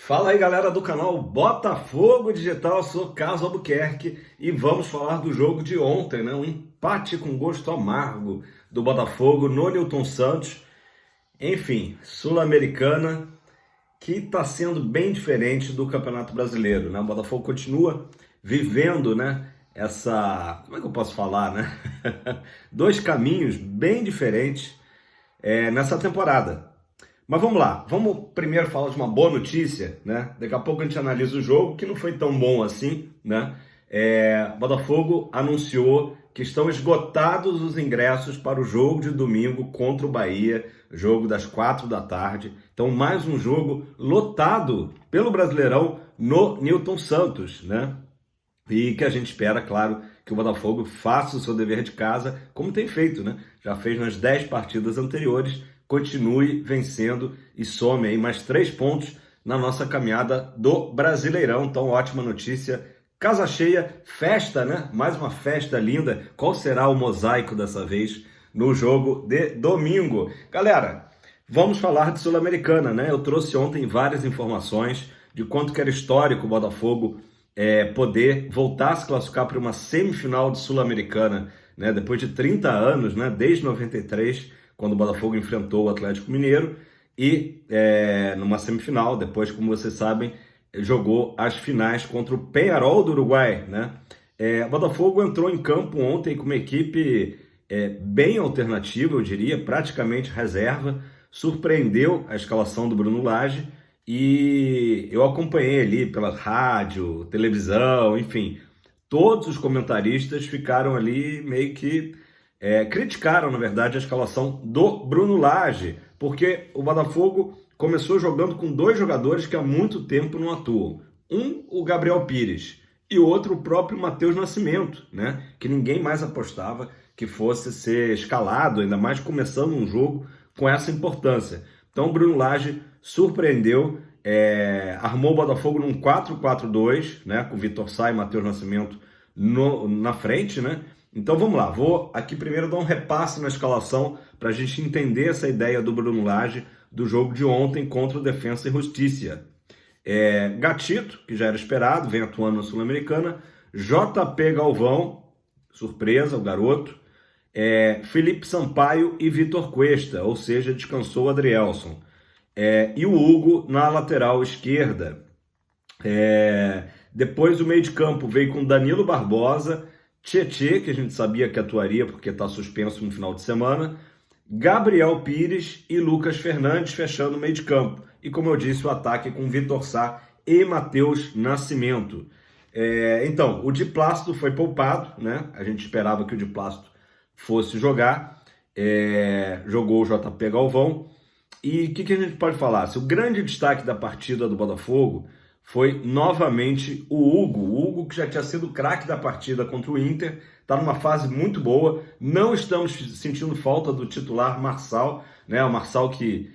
Fala aí, galera do canal Botafogo Digital, eu sou Carlos Albuquerque e vamos falar do jogo de ontem, né? Um empate com gosto amargo do Botafogo no Newton Santos. Enfim, Sul-Americana, que está sendo bem diferente do Campeonato Brasileiro, né? O Botafogo continua vivendo, né? Como é que eu posso falar, né? Dois caminhos bem diferentes nessa temporada. Mas vamos lá, vamos primeiro falar de uma boa notícia, né? Daqui a pouco a gente analisa o jogo, que não foi tão bom assim, né? Botafogo anunciou que estão esgotados os ingressos para o jogo de domingo contra o Bahia, jogo das 4 da tarde. Então, mais um jogo lotado pelo Brasileirão no Newton Santos, né? E que a gente espera, claro, que o Botafogo faça o seu dever de casa, como tem feito, né? Já fez nas 10 partidas anteriores, continue vencendo e some aí mais 3 pontos na nossa caminhada do Brasileirão. Então, ótima notícia. Casa cheia, festa, né? Mais uma festa linda. Qual será o mosaico dessa vez no jogo de domingo? Galera, vamos falar de Sul-Americana, né? Eu trouxe ontem várias informações de quanto que era histórico o Botafogo poder voltar a se classificar para uma semifinal de Sul-Americana, né? Depois de 30 anos, né? Desde 93, quando o Botafogo enfrentou o Atlético Mineiro e numa semifinal, depois, como vocês sabem, jogou as finais contra o Peñarol do Uruguai, né? O Botafogo entrou em campo ontem com uma equipe bem alternativa, eu diria, praticamente reserva, surpreendeu a escalação do Bruno Lage e eu acompanhei ali pela rádio, televisão, enfim, todos os comentaristas ficaram ali meio que criticaram, na verdade, a escalação do Bruno Lage, porque o Botafogo começou jogando com 2 jogadores que há muito tempo não atuam. Um, o Gabriel Pires, e outro, o próprio Matheus Nascimento, né? Que ninguém mais apostava que fosse ser escalado, ainda mais começando um jogo com essa importância. Então o Bruno Lage surpreendeu, armou o Botafogo num 4-4-2, né? Com Vitor Sá e Matheus Nascimento na frente, né? Então vamos lá, vou aqui primeiro dar um repasse na escalação para a gente entender essa ideia do Bruno Lage do jogo de ontem contra o Defensa e Justiça. Gatito, que já era esperado, vem atuando na Sul-Americana, JP Galvão, surpresa, o garoto, Felipe Sampaio e Vitor Cuesta, ou seja, descansou o Adrielson, e o Hugo na lateral esquerda. Depois o meio de campo veio com Danilo Barbosa, Tietê, que a gente sabia que atuaria porque está suspenso no final de semana, Gabriel Pires e Lucas Fernandes fechando o meio de campo. E como eu disse, o ataque com Vitor Sá e Matheus Nascimento. Então, o Di Plácido foi poupado, né? A gente esperava que o Di Plácido fosse jogar. Jogou o JP Galvão. E o que a gente pode falar? O grande destaque da partida do Botafogo foi novamente o Hugo. O Hugo, que já tinha sido craque da partida contra o Inter, está numa fase muito boa. Não estamos sentindo falta do titular Marçal, né? O Marçal que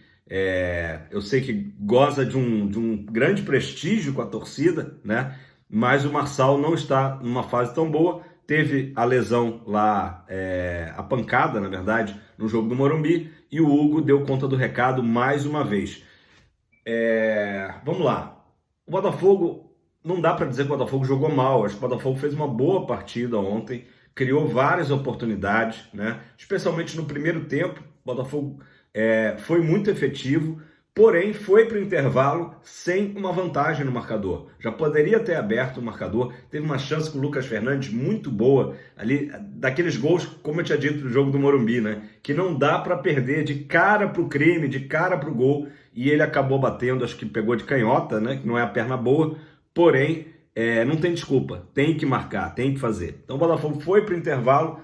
eu sei que goza de um grande prestígio com a torcida, né? Mas o Marçal não está numa fase tão boa. Teve a lesão lá, a pancada, na verdade, no jogo do Morumbi, e o Hugo deu conta do recado mais uma vez. Vamos lá. O Botafogo, não dá para dizer que o Botafogo jogou mal. Acho que o Botafogo fez uma boa partida ontem, criou várias oportunidades, né? Especialmente no primeiro tempo. O Botafogo foi muito efetivo, porém foi para o intervalo sem uma vantagem no marcador. Já poderia ter aberto o marcador. Teve uma chance com o Lucas Fernandes muito boa ali, daqueles gols, como eu tinha dito, do jogo do Morumbi, né? Que não dá para perder de cara para o crime, de cara para o gol. E ele acabou batendo, acho que pegou de canhota, né? Que não é a perna boa, porém não tem desculpa, tem que marcar, tem que fazer. Então o Botafogo foi para o intervalo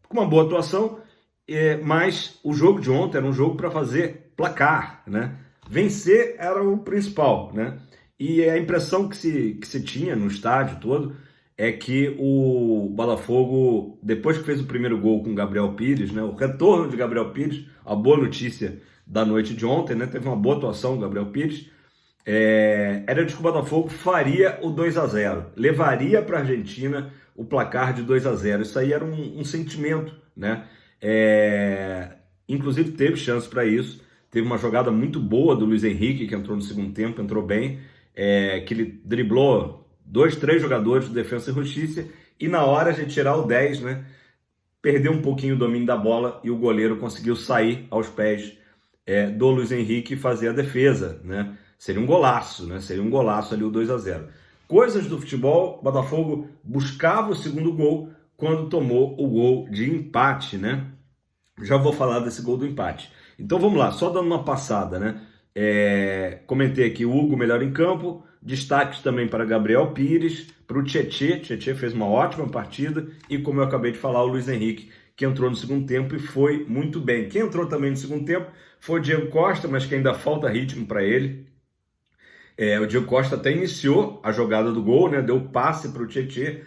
com uma boa atuação, mas o jogo de ontem era um jogo para fazer placar, né? Vencer era o principal, né? E a impressão que se tinha no estádio todo é que o Botafogo, depois que fez o primeiro gol com o Gabriel Pires, né? O retorno de Gabriel Pires, a boa notícia da noite de ontem, né? Teve uma boa atuação do Gabriel Pires. Era de que o Botafogo faria o 2-0, levaria para a Argentina o placar de 2-0. Isso aí era um sentimento, né? Inclusive teve chance para isso, Teve uma jogada muito boa do Luiz Henrique, que entrou no segundo tempo, entrou bem, que ele driblou 2, 3 jogadores do Defensa e Justiça, e na hora de tirar o 10, né, perdeu um pouquinho o domínio da bola e o goleiro conseguiu sair aos pés do Luiz Henrique e fazer a defesa, né? Seria um golaço, né? Seria um golaço ali o 2-0. Coisas do futebol, o Botafogo buscava o segundo gol quando tomou o gol de empate, né? Já vou falar desse gol do empate. Então vamos lá, só dando uma passada, né? Comentei aqui o Hugo melhor em campo, destaques também para Gabriel Pires, para o Tietê fez uma ótima partida, e como eu acabei de falar, o Luiz Henrique, que entrou no segundo tempo e foi muito bem. Quem entrou também no segundo tempo foi o Diego Costa, mas que ainda falta ritmo para ele. O Diego Costa até iniciou a jogada do gol, né? Deu o passe para o Tietê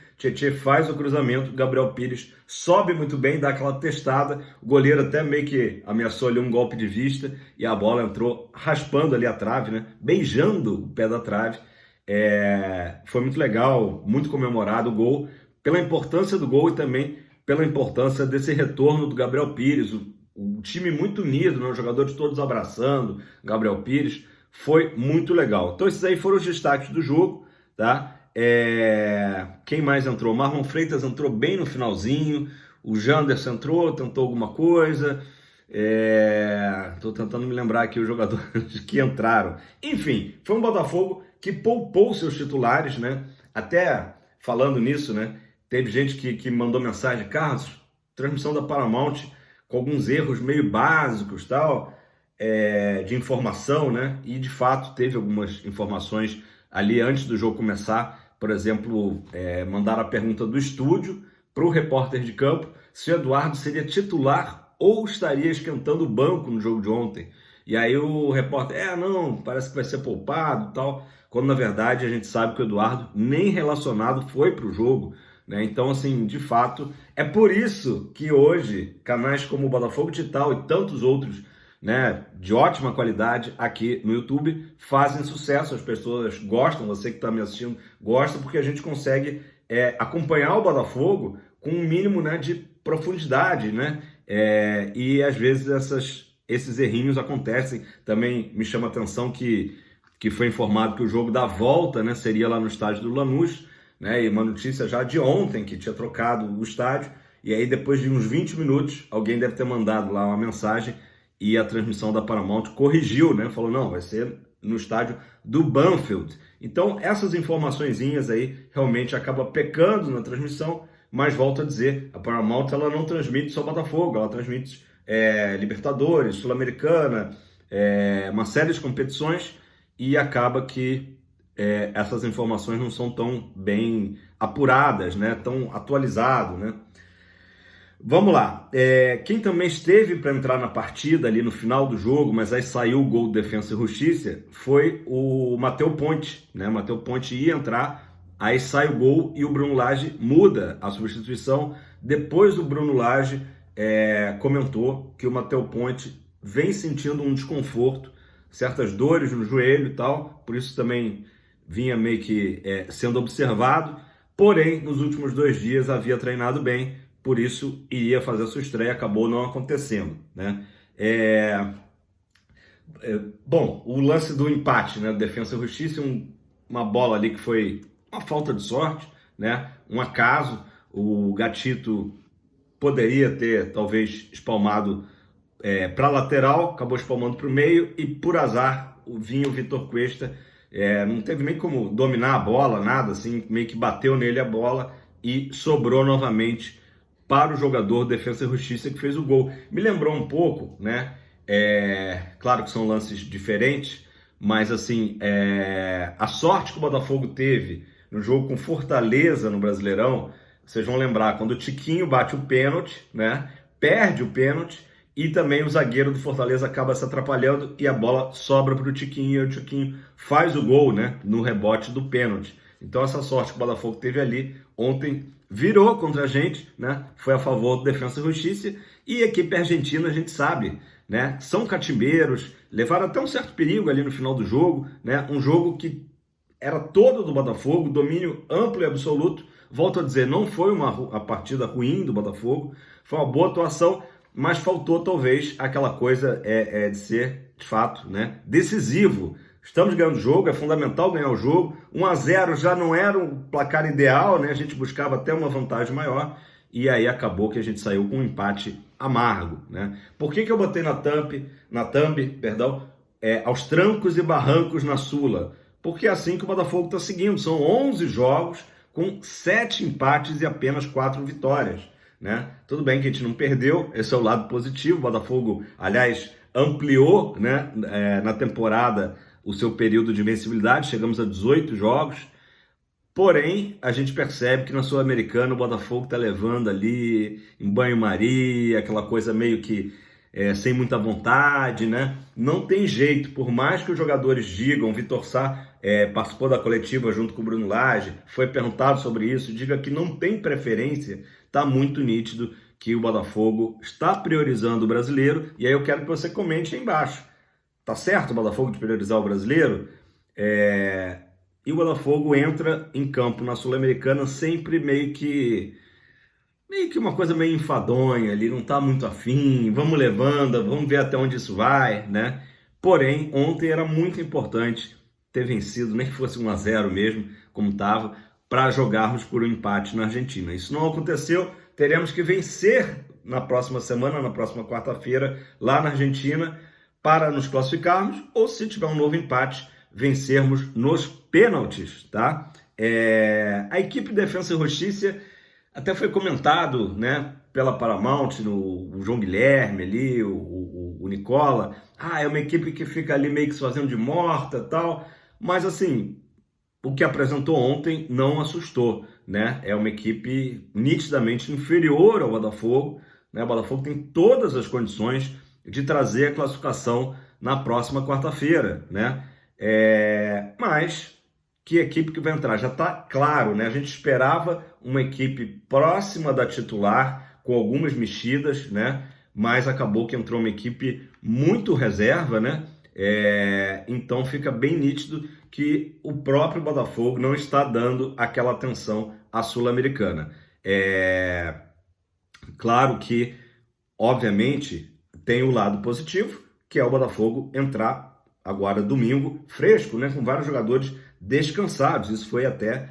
faz o cruzamento, Gabriel Pires sobe muito bem, dá aquela testada, o goleiro até meio que ameaçou ali um golpe de vista, e a bola entrou raspando ali a trave, né? Beijando o pé da trave. Foi muito legal, muito comemorado o gol, pela importância do gol e também pela importância desse retorno do Gabriel Pires, o time muito unido, né? Os jogadores todos abraçando Gabriel Pires. Foi muito legal. Então esses aí foram os destaques do jogo, tá? Quem mais entrou? Marlon Freitas entrou bem no finalzinho, o Janderson entrou, tentou alguma coisa, estou tentando me lembrar aqui os jogadores que entraram. Enfim, foi um Botafogo que poupou seus titulares, né? Até falando nisso, né? Teve gente que mandou mensagem: Carlos, transmissão da Paramount com alguns erros meio básicos, tal, de informação, né? E de fato teve algumas informações ali antes do jogo começar. Por exemplo, mandaram a pergunta do estúdio para o repórter de campo se o Eduardo seria titular ou estaria esquentando o banco no jogo de ontem. E aí o repórter, não, parece que vai ser poupado e tal, quando na verdade a gente sabe que o Eduardo nem relacionado foi para o jogo, né? Então, assim, de fato, é por isso que hoje canais como o Botafogo Digital e tantos outros, né, de ótima qualidade aqui no YouTube fazem sucesso, as pessoas gostam, você que está me assistindo gosta, porque a gente consegue acompanhar o Botafogo com um mínimo, né, de profundidade, né, e às vezes esses errinhos acontecem. Também me chama a atenção que foi informado que o jogo da volta, né, seria lá no estádio do Lanús, né, e uma notícia já de ontem que tinha trocado o estádio, e aí depois de uns 20 minutos alguém deve ter mandado lá uma mensagem e a transmissão da Paramount corrigiu, né? Falou, não, vai ser no estádio do Banfield. Então, essas informaçõezinhas aí realmente acabam pecando na transmissão, mas volto a dizer, a Paramount ela não transmite só Botafogo, ela transmite Libertadores, Sul-Americana, uma série de competições, e acaba que essas informações não são tão bem apuradas, né? Tão atualizadas, né? Vamos lá, quem também esteve para entrar na partida ali no final do jogo, mas aí saiu o gol do Defensa e Justiça, foi o Matheus Ponte, né? Matheus Ponte ia entrar, aí sai o gol e o Bruno Lage muda a substituição. Depois o Bruno Lage comentou que o Matheus Ponte vem sentindo um desconforto, certas dores no joelho e tal, por isso também vinha meio que sendo observado, porém nos últimos 2 dias havia treinado bem, por isso iria fazer a sua estreia, acabou não acontecendo, né? Bom, o lance do empate, né? Defensa e Justiça, uma bola ali que foi uma falta de sorte, né? Um acaso. O Gatito poderia ter talvez espalmado para a lateral, acabou espalmando para o meio, e por azar vinha o Vitor Cuesta, não teve nem como dominar a bola, nada, assim, meio que bateu nele a bola e sobrou novamente para o jogador Defensa e Justiça que fez o gol. Me lembrou um pouco, né? Claro que são lances diferentes, mas assim, a sorte que o Botafogo teve no jogo com Fortaleza no Brasileirão, vocês vão lembrar, quando o Tiquinho bate o pênalti, né? Perde o pênalti, e também o zagueiro do Fortaleza acaba se atrapalhando e a bola sobra para o Tiquinho, e o Tiquinho faz o gol, né? No rebote do pênalti. Então essa sorte que o Botafogo teve ali ontem virou contra a gente, né? Foi a favor do Defensa e Justiça, e a equipe argentina, a gente sabe, né? São catimbeiros, levaram até um certo perigo ali no final do jogo, né? Um jogo que era todo do Botafogo, domínio amplo e absoluto. Volto a dizer, não foi uma partida ruim do Botafogo, foi uma boa atuação, mas faltou talvez aquela coisa de ser de fato, né, decisivo. Estamos ganhando o jogo, é fundamental ganhar o jogo. 1-0 já não era um placar ideal, né? A gente buscava até uma vantagem maior e aí acabou que a gente saiu com um empate amargo, né? Por que eu botei na thumb, aos trancos e barrancos na Sula? Porque é assim que o Botafogo está seguindo. São 11 jogos com 7 empates e apenas 4 vitórias, né? Tudo bem que a gente não perdeu, esse é o lado positivo. O Botafogo, aliás, ampliou, né, na temporada o seu período de invencibilidade, chegamos a 18 jogos, porém, a gente percebe que na Sul-Americana o Botafogo está levando ali em banho-maria, aquela coisa meio que sem muita vontade, né? Não tem jeito, por mais que os jogadores digam, o Vitor Sá participou da coletiva junto com o Bruno Lage, foi perguntado sobre isso, diga que não tem preferência, está muito nítido que o Botafogo está priorizando o brasileiro, e aí eu quero que você comente aí embaixo. Tá certo o Botafogo de priorizar o brasileiro? E o Botafogo entra em campo na Sul-Americana sempre meio que uma coisa meio enfadonha ali, não tá muito afim, vamos levando, vamos ver até onde isso vai, né? Porém, ontem era muito importante ter vencido, nem que fosse 1-0 mesmo, como estava, para jogarmos por um empate na Argentina. Isso não aconteceu, teremos que vencer na próxima semana, na próxima quarta-feira, lá na Argentina, para nos classificarmos, ou se tiver um novo empate, vencermos nos pênaltis, tá? A equipe de Defensa e Justiça até foi comentado, né, pela Paramount, o João Guilherme ali, o Nicola, é uma equipe que fica ali meio que se fazendo de morta e tal, mas assim, o que apresentou ontem não assustou, né? É uma equipe nitidamente inferior ao Botafogo, né? O Botafogo tem todas as condições de trazer a classificação na próxima quarta-feira, né? Mas que equipe que vai entrar? Já está claro, né? A gente esperava uma equipe próxima da titular, com algumas mexidas, né? Mas acabou que entrou uma equipe muito reserva, né? Então fica bem nítido que o próprio Botafogo não está dando aquela atenção à Sul-Americana. Claro que, obviamente, tem o lado positivo, que é o Botafogo entrar agora domingo fresco, né, com vários jogadores descansados. Isso foi até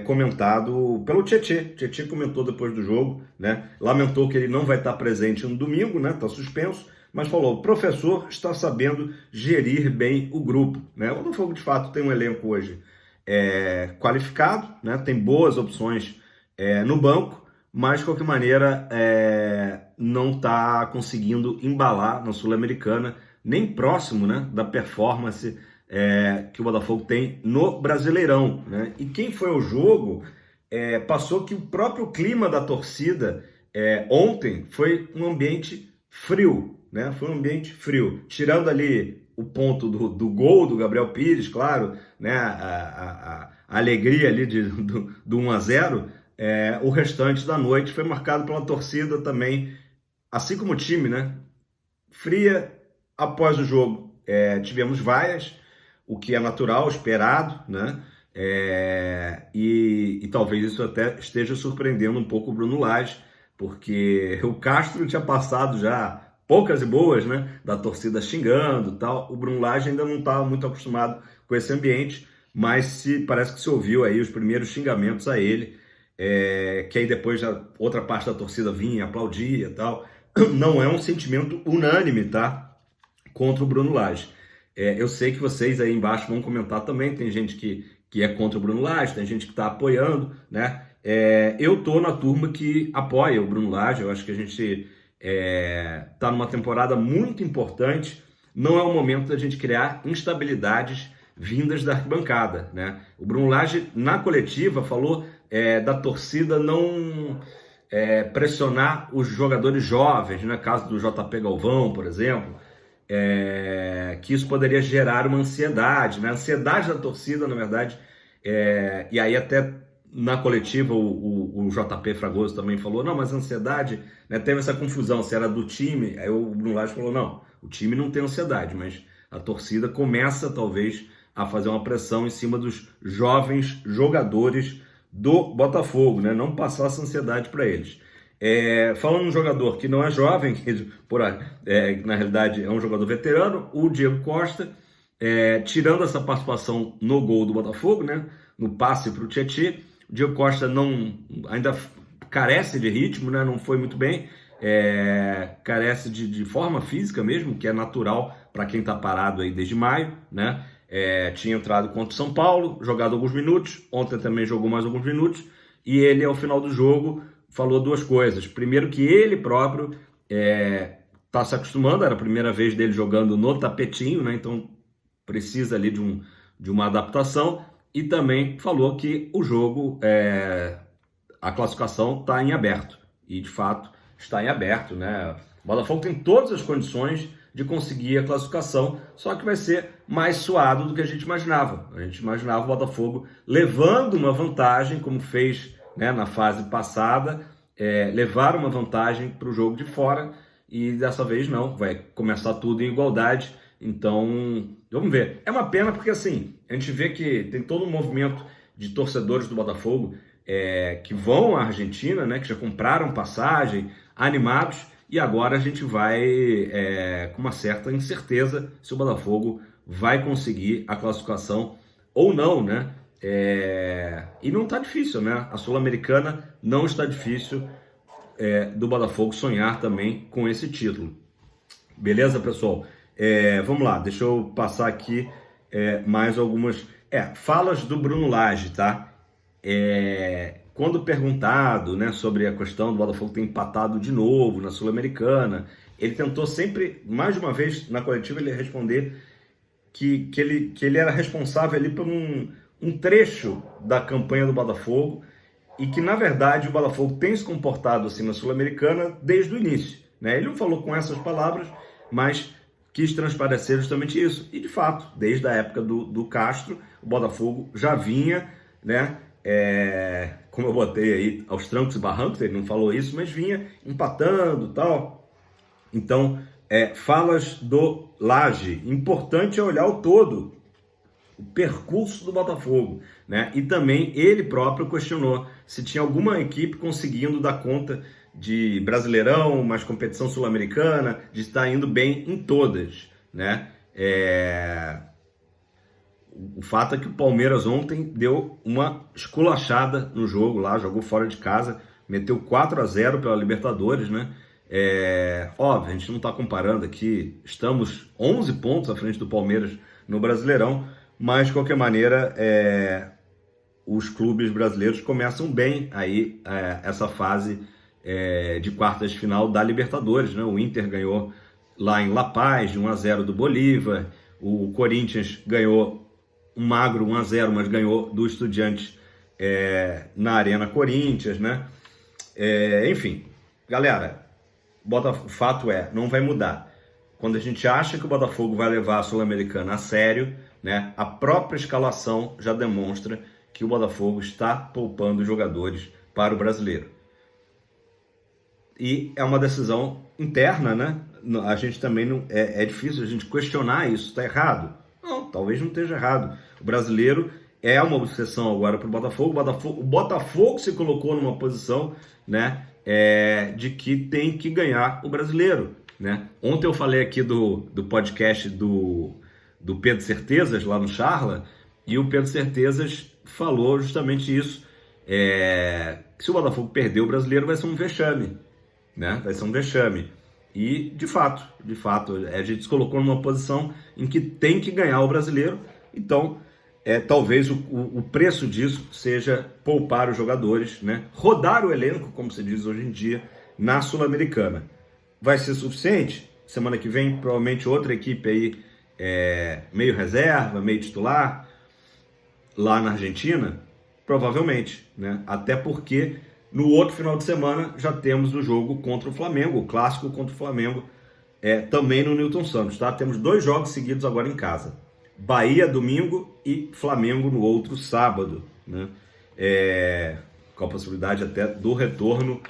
comentado pelo Tietê. Tietê comentou depois do jogo, né, lamentou que ele não vai estar presente no domingo, né, está suspenso, mas falou, o professor está sabendo gerir bem o grupo, né? O Botafogo, de fato, tem um elenco hoje qualificado, né, tem boas opções no banco, mas, de qualquer maneira, não está conseguindo embalar na Sul-Americana, nem próximo, né, da performance que o Botafogo tem no Brasileirão, né? E quem foi ao jogo passou que o próprio clima da torcida ontem foi um ambiente frio, né? Foi um ambiente frio, tirando ali o ponto do gol do Gabriel Pires, claro, né? A alegria ali do 1-0, o restante da noite foi marcado pela torcida também, assim como o time, né? Fria. Após o jogo, tivemos vaias, o que é natural, esperado, né? E talvez isso até esteja surpreendendo um pouco o Bruno Lage, porque o Castro tinha passado já poucas e boas, né, da torcida xingando e tal. O Bruno Lage ainda não estava muito acostumado com esse ambiente, mas parece que se ouviu aí os primeiros xingamentos a ele, que aí depois a outra parte da torcida vinha, aplaudia e tal. Não é um sentimento unânime, tá? Contra o Bruno Lage. Eu sei que vocês aí embaixo vão comentar também, tem gente que é contra o Bruno Lage, tem gente que está apoiando, né? Eu tô na turma que apoia o Bruno Lage, eu acho que a gente tá numa temporada muito importante, não é o momento da gente criar instabilidades vindas da arquibancada, né? O Bruno Lage, na coletiva, falou da torcida não pressionar os jogadores jovens, no caso do JP Galvão, por exemplo, que isso poderia gerar uma ansiedade, né? A ansiedade da torcida, na verdade, e aí até na coletiva o JP Fragoso também falou, não, mas a ansiedade, né, teve essa confusão, se era do time, aí o Bruno Lage falou, não, o time não tem ansiedade, mas a torcida começa talvez a fazer uma pressão em cima dos jovens jogadores do Botafogo, né? Não passar essa ansiedade para eles. Falando um jogador que não é jovem, na realidade é um jogador veterano, o Diego Costa, tirando essa participação no gol do Botafogo, né, no passe para o Tietê, o Diego Costa ainda carece de ritmo, né, não foi muito bem, carece de forma física mesmo, que é natural para quem está parado aí desde maio, né? Tinha entrado contra o São Paulo, jogado alguns minutos, ontem também jogou mais alguns minutos, e ele, ao final do jogo, falou duas coisas. Primeiro, que ele próprio está se acostumando, era a primeira vez dele jogando no tapetinho, né? Então precisa ali de uma adaptação, e também falou que o jogo, a classificação está em aberto, e de fato está em aberto, né? O Botafogo tem todas as condições de conseguir a classificação, só que vai ser mais suado do que a gente imaginava. A gente imaginava o Botafogo levando uma vantagem, como fez, né, na fase passada, levar uma vantagem para o jogo de fora, e dessa vez não, vai começar tudo em igualdade. Então, vamos ver. É uma pena porque, assim, a gente vê que tem todo um movimento de torcedores do Botafogo que vão à Argentina, né, que já compraram passagem, animados, e agora a gente vai com uma certa incerteza se o Botafogo vai conseguir a classificação ou não, né? E não está difícil, né? A Sul-Americana não está difícil do Botafogo sonhar também com esse título. Beleza, pessoal? Vamos lá, deixa eu passar aqui mais algumas falas do Bruno Lage, tá? Quando perguntado, né, sobre a questão do Botafogo ter empatado de novo na Sul-Americana, ele tentou sempre, mais de uma vez na coletiva, ele responder que ele era responsável ali por um trecho da campanha do Botafogo, e que, na verdade, o Botafogo tem se comportado assim na Sul-Americana desde o início, né? Ele não falou com essas palavras, mas quis transparecer justamente isso. E, de fato, desde a época do Castro, o Botafogo já vinha, né, como eu botei aí, aos trancos e barrancos, ele não falou isso, mas vinha empatando e tal. Então, falas do Lage. Importante é olhar o todo, o percurso do Botafogo, né? E também ele próprio questionou se tinha alguma equipe conseguindo dar conta de Brasileirão, mais competição sul-americana, de estar indo bem em todas, né? O fato é que o Palmeiras ontem deu uma esculachada no jogo lá, jogou fora de casa, meteu 4-0 pela Libertadores, né? Óbvio, a gente não está comparando aqui, estamos 11 pontos à frente do Palmeiras no Brasileirão, mas de qualquer maneira, os clubes brasileiros começam bem aí essa fase de quartas de final da Libertadores, né? O Inter ganhou lá em La Paz de 1-0 do Bolívar, o Corinthians ganhou um magro 1-0, mas ganhou do Estudiantes na Arena Corinthians, né? Enfim, galera, o fato não vai mudar. Quando a gente acha que o Botafogo vai levar a Sul-Americana a sério, né, a própria escalação já demonstra que o Botafogo está poupando jogadores para o Brasileiro. E é uma decisão interna, né? A gente também não... É difícil a gente questionar isso. Está errado? Não, talvez não esteja errado. O Brasileiro é uma obsessão agora para o Botafogo. O Botafogo se colocou numa posição, né, de que tem que ganhar o Brasileiro, né? Ontem eu falei aqui do podcast do Pedro Certezas, lá no Charla, e o Pedro Certezas falou justamente isso. Se o Botafogo perder o Brasileiro, vai ser um vexame, né? Vai ser um vexame. E, de fato, a gente se colocou numa posição em que tem que ganhar o Brasileiro. Então, talvez o preço disso seja poupar os jogadores, né? Rodar o elenco, como se diz hoje em dia, na Sul-Americana. Vai ser suficiente? Semana que vem, provavelmente outra equipe aí, meio reserva, meio titular, lá na Argentina? Provavelmente, né? Até porque no outro final de semana já temos o jogo contra o Flamengo, o clássico contra o Flamengo, também no Newton Santos, tá? Temos 2 jogos seguidos agora em casa. Bahia domingo e Flamengo no outro sábado, né? Com a possibilidade até do retorno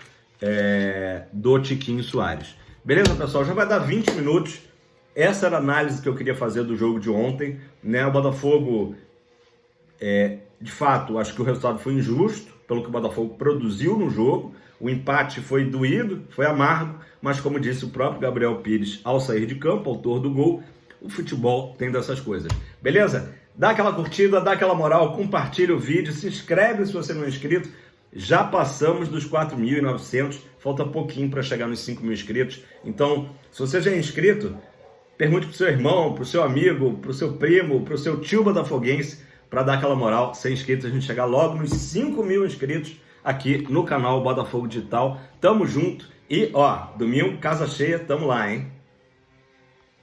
do Tiquinho Soares. Beleza, pessoal? Já vai dar 20 minutos. Essa era a análise que eu queria fazer do jogo de ontem, né? O Botafogo, de fato, acho que o resultado foi injusto, pelo que o Botafogo produziu no jogo. O empate foi doído, foi amargo, mas como disse o próprio Gabriel Pires ao sair de campo, autor do gol, o futebol tem dessas coisas. Beleza? Dá aquela curtida, dá aquela moral, compartilha o vídeo, se inscreve se você não é inscrito. Já passamos dos 4.900, falta pouquinho para chegar nos 5.000 inscritos. Então, se você já é inscrito, pergunte para o seu irmão, para o seu amigo, para o seu primo, para o seu tio botafoguense, para dar aquela moral, ser inscrito, a gente chegar logo nos 5.000 inscritos aqui no canal Botafogo Digital. Tamo junto e, ó, domingo, casa cheia, tamo lá, hein?